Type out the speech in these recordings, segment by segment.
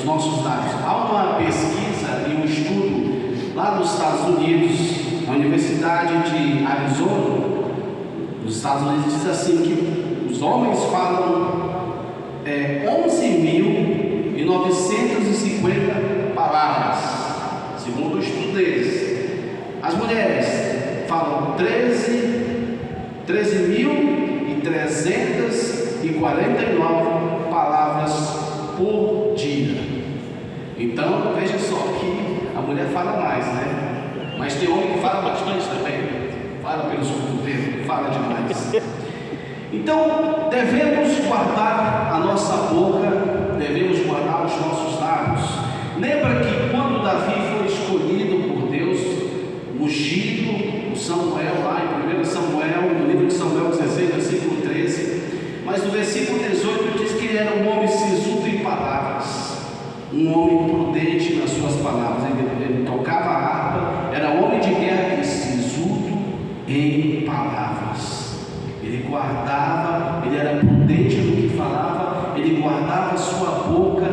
os nossos lábios. Há uma pesquisa e um estudo lá nos Estados Unidos, na Universidade de Arizona, nos Estados Unidos, diz assim que os homens falam 11.950 palavras, segundo o estudo deles. As mulheres falam 13.349 palavras por dia. Então, veja só que a mulher fala mais, né? Mas tem homem que fala bastante também. Fala pelos cotovelos, fala demais. Então, devemos guardar a nossa boca, devemos guardar os nossos lábios. Lembra que quando Davi foi escolhido por Deus, ungido, o Samuel, lá em 1 Samuel, no livro de Samuel 16, versículo 13, mas no versículo 18 diz que ele era um homem sisudo em palavras, um homem prudente nas suas palavras. Ele tocava a harpa, era homem de guerra e sisudo em palavras. Ele guardava, ele era prudente no que falava, ele guardava a sua boca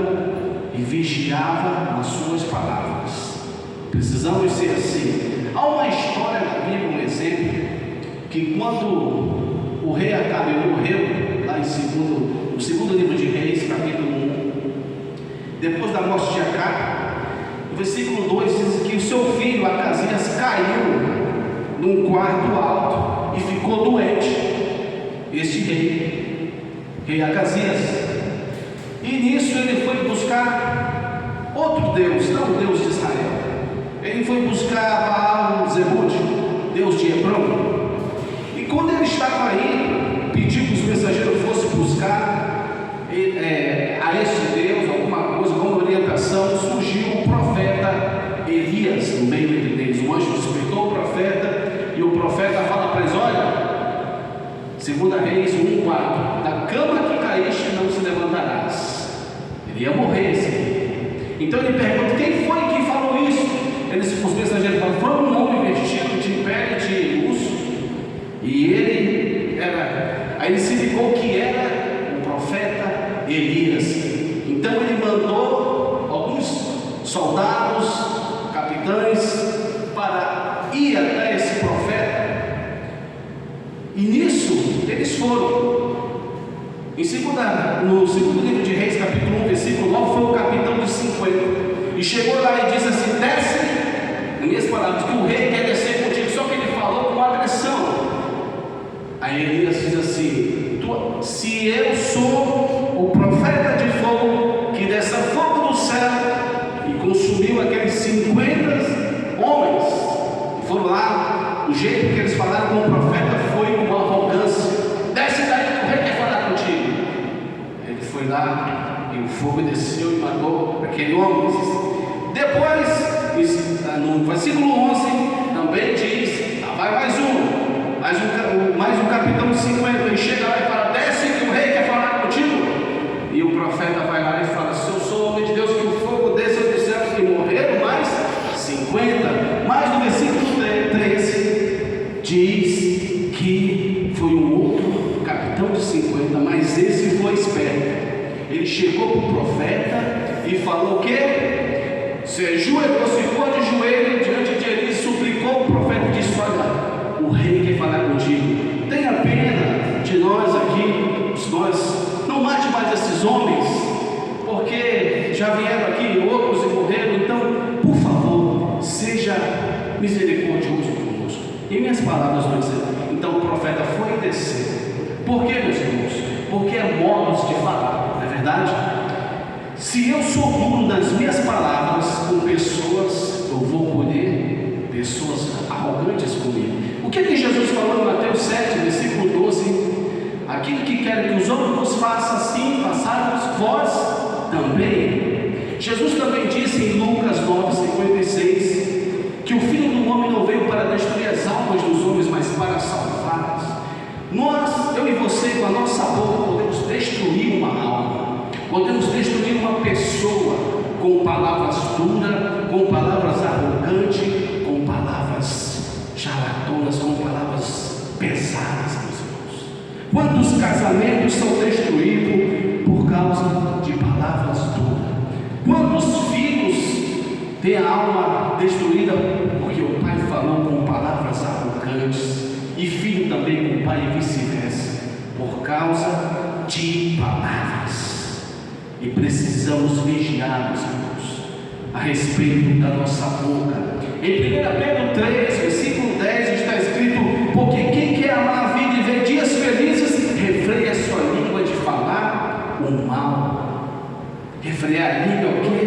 e vigiava nas suas palavras. Precisamos ser assim. Há uma história na Bíblia, um exemplo, que quando o rei Acabe morreu, lá no segundo livro de Reis, capítulo 1, depois da morte de Acabe, no versículo 2 diz que o seu filho Acasias caiu num quarto alto e ficou doente. Este rei Acasias, e nisso ele foi buscar outro Deus, não o Deus de Israel. Ele foi buscar Baal-Zebub, Deus de Hebron. E quando ele estava indo, pediu que os mensageiros fossem buscar a este Deus alguma coisa, alguma orientação, surgiu o profeta Elias no meio deles. O anjo despertou o profeta, e o profeta fala para eles: olha, 2 Reis 1:4, da cama que caíste não se levantarás. Ele ia morrer esse rei. Então ele pergunta: quem foi que falou isso? Os mensageiros falam: foi um homem vestido de pele de urso. E ele era, aí ele se ligou que era o profeta Elias. Então ele mandou alguns soldados, capitães, para ir até esse profeta. E nisso eles foram. No segundo livro de Reis, capítulo 1, versículo 9, foi o capitão dos 50. E chegou lá e disse assim: desce, em minhas palavras, que o rei quer descer contigo. Só que ele falou com agressão. Aí Elias diz assim: se eu sou o profeta de fogo, que desce fogo do céu, e consumiu aqueles 50 homens, e foram lá, o jeito que eles falaram com o profeta foi com arrogância: desce daí que o rei quer falar contigo. Ele foi lá, e o fogo desceu e matou aquele homem. Depois, no versículo 11, também diz: vai mais um capitão de 50, ele chega lá e fala: desce que o rei quer falar contigo. E o profeta vai lá e fala: se eu sou homem de Deus, que o fogo desça do céu. E morreram mais 50. Mas no versículo 13 diz que foi um outro capitão de 50, mas esse foi esperto. Ele chegou para o profeta e falou o quê? Se ajoelhou, se ficou de joelho diante de ele, suplicou o profeta e disse: olha, o rei quer falar contigo. Tenha pena de nós aqui, nós não mate mais esses homens, porque já vieram aqui outros e morreram. Então, por favor, seja misericordioso conosco. Em minhas palavras vão dizer. Então o profeta foi descer. Por que, meus irmãos? Porque é modos de falar, não é verdade? Se eu sou duro nas minhas palavras com pessoas, eu vou colher pessoas arrogantes comigo. O que Jesus falou em Mateus 7, versículo 12? Aquilo que quer que os outros vos façam, assim façamos vós também. Jesus também disse em Lucas 9:56 que o Filho do Homem não veio para destruir as almas dos homens, mas para salvá-las. Nós, eu e você, com a nossa boca, podemos destruir uma alma, podemos destruir uma pessoa com palavras duras, com palavras arrogantes, com palavras charlatanas, com palavras pesadas, meus irmãos. Quantos casamentos são destruídos por causa de palavras duras? tem a alma destruída porque o pai falou com palavras arrogantes, e filho também com o pai e vice-versa, por causa de palavras. E precisamos vigiar, meus irmãos, a respeito da nossa boca. Em 1 Pedro 3, versículo 10 está escrito: porque quem quer amar a vida e ver dias felizes, refreia a sua língua de falar o mal. Refrear a língua é o quê?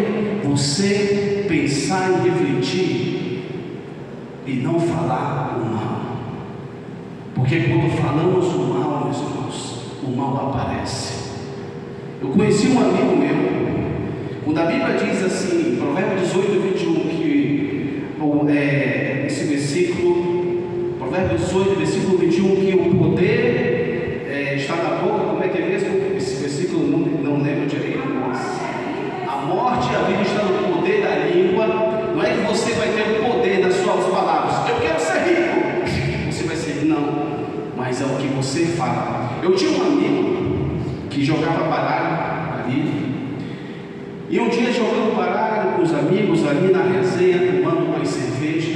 Você pensar e refletir e não falar o mal. Porque quando falamos o mal, meus irmãos, o mal aparece. Eu conheci um amigo meu, quando a Bíblia diz assim, Provérbios 18, 21, que esse versículo, Provérbios 18, versículo 21, que o poder está na boca. Como é que é mesmo? Esse versículo não lembro direito, mas a morte e a vida estão no poder da língua. Não é que você vai ter o poder das suas palavras. Eu quero ser rico. Você vai ser, não, mas é o que você fala. Eu tinha um amigo que jogava baralho ali, e um dia jogando baralho com os amigos ali na resenha, tomando uma cerveja,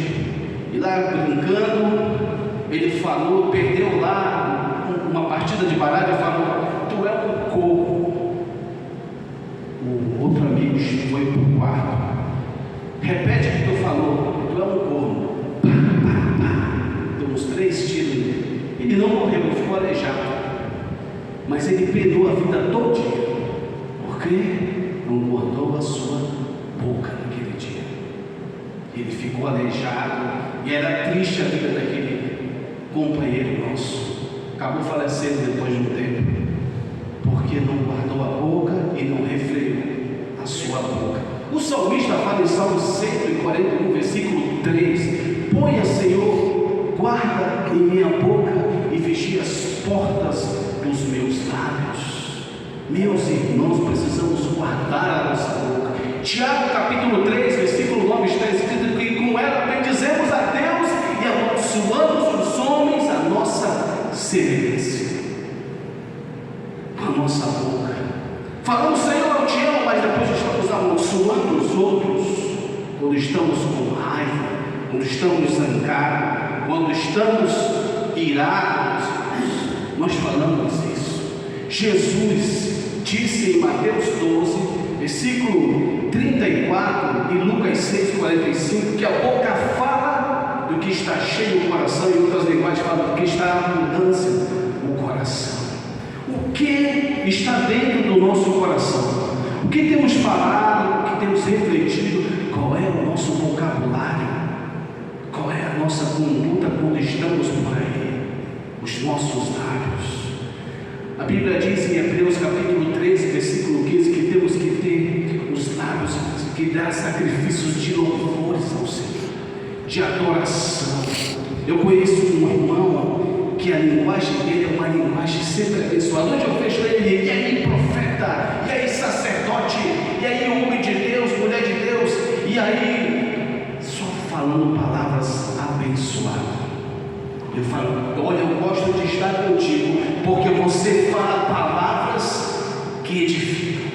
e lá brincando, ele falou, perdeu lá uma partida de baralho e falou: tu é um corno. O outro amigo foi para o quarto: repete o que tu falou, tu é um corno. Pá, pá, pá. Deu uns 3 tiros nele. Ele não morreu, ele ficou aleijado, mas ele perdeu a vida todinha, porque não guardou a sua boca naquele dia. Ele ficou aleijado, e era triste a vida daquele companheiro nosso. Acabou falecendo depois de um tempo, porque não guardou a boca e não refreou a sua boca. O salmista fala em Salmo 141, versículo 3: ponha, Senhor, guarda em minha boca e vigia as portas dos meus lábios. Meus irmãos, precisamos guardar a nossa boca. Tiago capítulo 3, versículo 9 está escrito que com ela bendizemos a Deus e abençoamos os homens a nossa semelhança. A nossa boca. Falamos: Senhor, eu te amo, mas depois estamos abençoando os outros. Quando estamos com raiva, quando estamos zangados, quando estamos irados, nós falamos isso. Jesus disse em Mateus 12, versículo 34 e Lucas 6,45, que a boca fala do que está cheio o coração, e outras linguagens falam do que está a abundância o coração. O que está dentro do nosso coração? O que temos falado? O que temos refletido? Qual é o nosso vocabulário? Qual é a nossa conduta quando estamos por aí? Os nossos lábios. A Bíblia diz em Hebreus capítulo 13, versículo 15, que temos que ter os lábios que dão sacrifícios de louvores ao Senhor, de adoração. Eu conheço um irmão que a linguagem dele é uma linguagem sempre abençoada. Onde eu vejo ele: e aí profeta, e aí sacerdote, e aí homem de Deus, mulher de Deus, e aí só falando palavras abençoadas. Eu falo: olha, eu gosto de estar contigo, porque você fala palavras que edificam.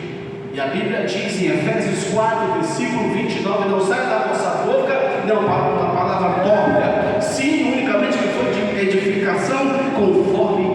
E a Bíblia diz em Efésios 4, versículo 29, não sai da vossa boca não uma palavra torta, sim, unicamente que for de edificação, conforme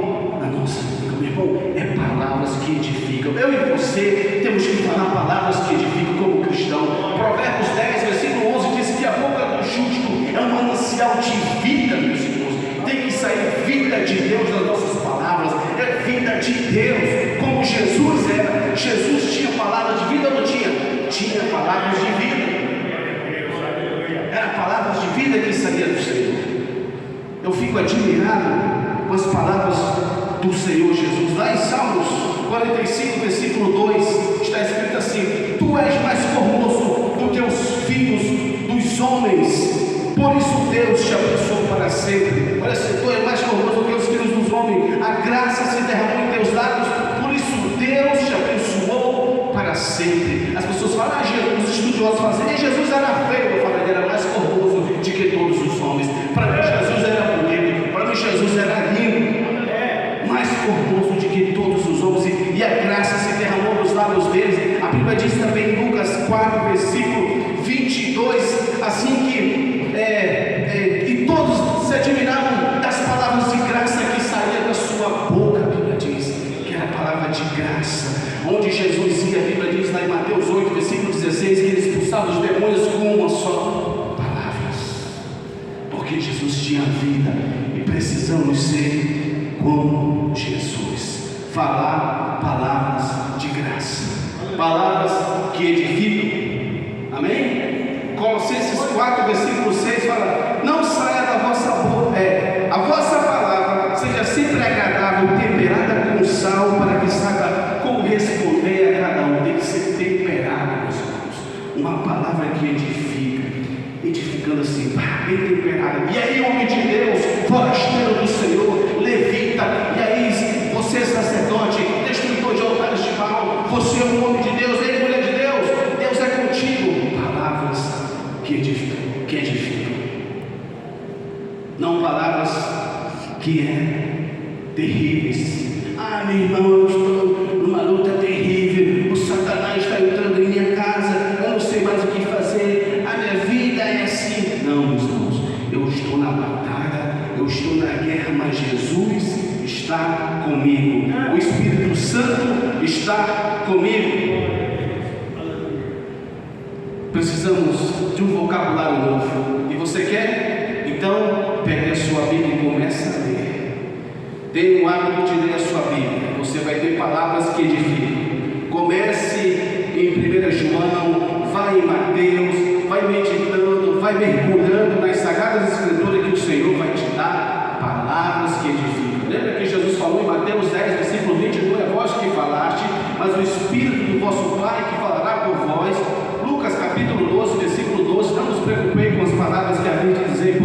a nossa boca. Meu irmão, é palavras que edificam. Eu e você temos que falar palavras que edificam como cristão. Provérbios 10, versículo 11 diz que a boca do justo é um manancial de vida, meus irmãos. Tem que sair vida de Deus das nossas palavras, é vida de Deus, como Jesus era. Jesus tinha palavras de vida ou não tinha? Tinha palavras de vida. Era palavras de vida que saía do Senhor. Eu fico admirado com as palavras do Senhor Jesus. Lá em Salmos 45, versículo 2, está escrito assim: tu és mais formoso do que os filhos dos homens, por isso Deus te abençoou para sempre. Olha, tu és mais formoso do que os filhos dos homens, a graça se derramou em teus lábios, por isso Deus te abençoou para sempre. As pessoas falam: os estudiosos falam assim: Jesus era feio. Eu falo: ele era mais formoso do que todos os homens. Para mim Jesus era bonito, para mim Jesus era lindo, mais formoso do que todos os homens, e a graça se derramou nos lábios deles. A Bíblia diz também em Lucas 4, versículo 20 22, assim e todos se admiravam das palavras de graça que saíam da sua boca. A Bíblia diz que era a palavra de graça. Onde Jesus ia, a Bíblia diz lá em Mateus 8, versículo 16, que ele expulsava os demônios com uma só palavra. Porque Jesus tinha vida e precisamos ser como Jesus. Falar palavras de graça, palavras que edificam. Amém? Colossenses 4, versículo 6 fala: não saia da vossa boca, a vossa palavra seja sempre agradável, temperada com sal, para que saiba como responder a cada um. Tem que ser temperado, meus irmãos. Uma palavra que edifica, edificando assim, bem temperada. E aí, homem de Deus, forasteiro do Senhor, levita, e aí, você sacerdote, destruidor de altares de Baal, você é um homem de Deus, ei, mulher de Deus, Deus é contigo. Palavras que edificam, não palavras que terríveis. Meu irmão, eu estou numa luta terrível, o Satanás está entrando em minha casa, eu não sei mais o que fazer, a minha vida é assim. Não, meus irmãos, eu estou na batalha, eu estou na guerra, mas Jesus está comigo, o Espírito Santo está comigo. Precisamos de um vocabulário novo. E você quer? Então, pegue a sua Bíblia e comece a ler. Tenha o hábito de ler a sua Bíblia. Você vai ter palavras que edificam. Comece em 1 João, vai em Mateus, vai meditando, vai mergulhando nas Sagradas Escrituras que o Senhor vai te dar palavras que edificam. Lembra que Jesus falou em Mateus 10, versículo 20: não é vós que falaste, mas o Espírito do vosso Pai que falará por vós. Lucas capítulo 12, versículo 12: não nos preocupei com as palavras que havia de dizer